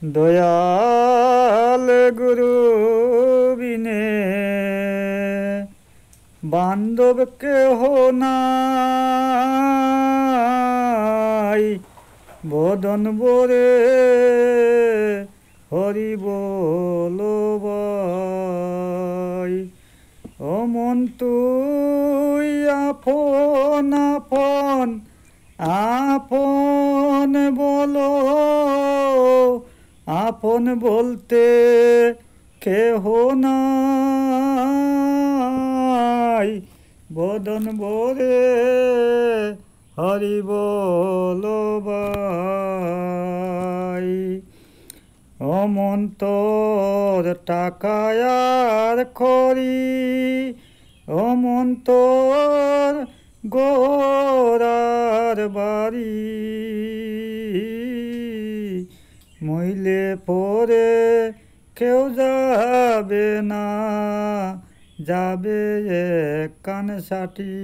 দয়াল গুরু বিনে বান্ধব কেহ নাই, বদন বরে হরি বল ভাই। ও মন তুই আপন আপন আপন বলো, আপন বলতে কেহ নাই, বদন ভরে হরি বল ভাই। অমন্তর টাকায়ার খরি, অমন্তর গোরার বাড়ি, মইলে পরে কেউ যাবে না, যাবে কান সাটি।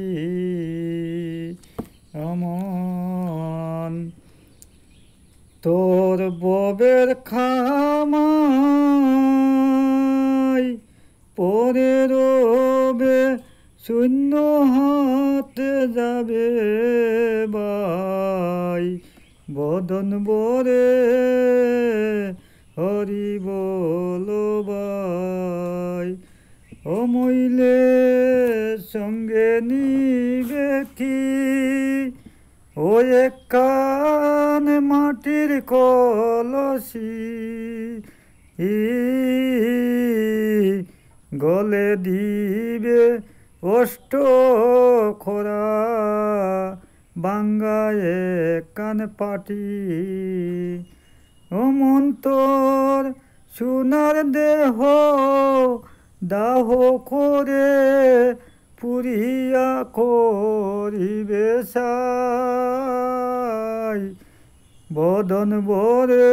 অমন তোর ববের খামাই পরে রবে, শূন্য হাতে যাবে বাই, বদন বরে হরি বল ভাই। ও মইলে সঙ্গে নিবে কি, ও কান মাটির কলসি, গলে দিবে অষ্ট খোরা, বাঙ্গায় কান পাটি। ও মন্তর সোনার দেহ দাহ করে, পুরিয়া করিবে সাই, বদন ভরে